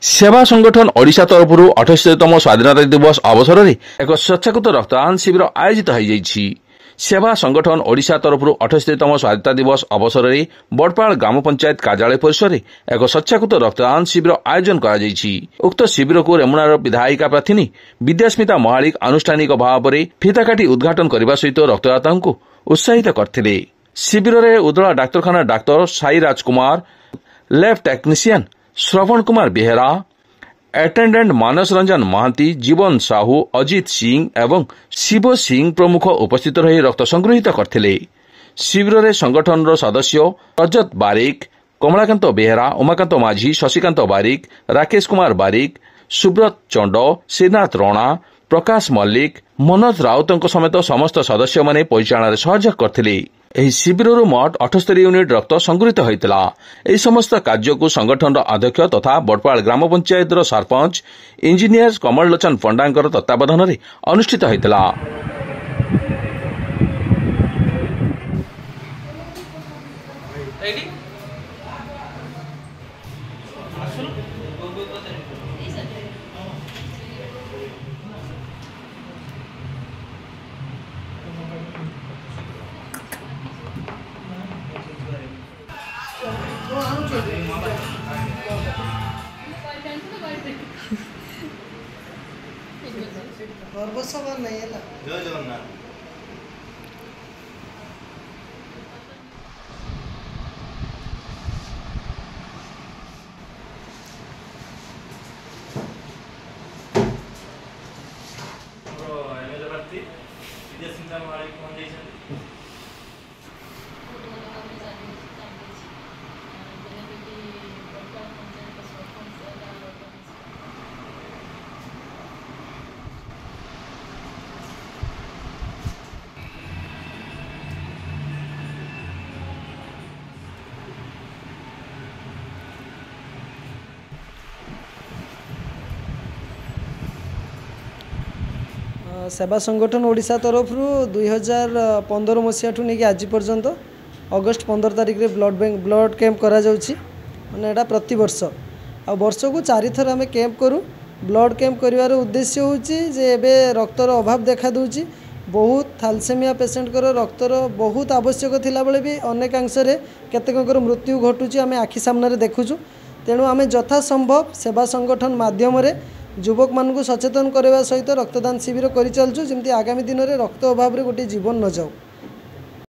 सेवा संगठन ओडिशा तरफ 78तम स्वाधीनता दिवस अवसर में एक स्वेच्छाकृत रक्तदान शिविर आयोजित हो सेवा संगठन ओडिशा तरफ 78तम स्वाधीनता दिवस अवसर में बड़पाल ग्राम पंचायत कार्यालय परिसर में एक स्वेच्छाकृत रक्तदान शिविर आयोजन कर उक्त शिविर को रेमुणार विधायिका प्रार्थी विद्यास्मिता महालिक आनुष्ठानिक भाव में फिता काटी उद्घाटन करने सहित रक्तदाता को उत्साहित करते। शिविर में उदला डाक्तखाना डाक्तर साई राजकुमार, lab technician Shravan Kumar Behera, attendant मानस रंजन महांती, जीवन साहू, अजित सिंह एवं शिव सिंह प्रमुख उपस्थित रही रक्त संग्रहित करथिले। शिविर में संगठन सदस्य रजत बारिक, कमलाकांत बेहेरा, उमाकांत माझी, शशिकांत बारिक, राकेश कुमार बारिक, सुब्रत चंड, श्रीनाथ राणा, प्रकाश मल्लिक, मनोज राउत समेत समस्त सदस्य माने परिचालन सहयोग करथिले। ଏହି ଶିବିରରୁ ମୋଟ 78 ୟୁନିଟ୍ ରକ୍ତ ସଂଗୃହୀତ ହୋଇଥିଲା। ଏହି ସମସ୍ତ କାର୍ଯ୍ୟକୁ ସଂଗଠନର ଅଧ୍ୟକ୍ଷ ତଥା ବଡ଼ପାଳ ଗ୍ରାମ ପଞ୍ଚାୟତର ସରପଞ୍ଚ ଇଞ୍ଜିନିୟର କମଳ ଲୋଚନ ପଣ୍ଡାଙ୍କର ତତ୍ତ୍ୱାବଧାନରେ ଅନୁଷ୍ଠିତ ହୋଇଥିଲା। गर्वसभा नहीं है ना जय जगन्नाथ। सेवा संगठन ओडिशा तरफ 2015 मसीहा ठू नहीं आज पर्यंत अगस्ट 15 तारिख रे ब्लड कैंप करा जाउछि। माने एटा प्रति वर्ष आ वर्ष को 4 थर आम कैंप करूँ। ब्लड कैंप करिवार उद्देश्य होछि जे एबे रक्तर अभाव देखा दूची। बहुत थैलेसेमिया पेशेंट कर रक्तर बहुत आवश्यक थिला बेले भी अनेकांश केतेकर मृत्यु घटुची आम आखि सामने देखुचु। तेणु आम यथा संभव सेवा संगठन माध्यम युवक मानू सचेतन करने सहित रक्तदान शिविर कर चलचु जमती आगामी दिन में रक्त अभाव गोटे जीवन न जाऊ।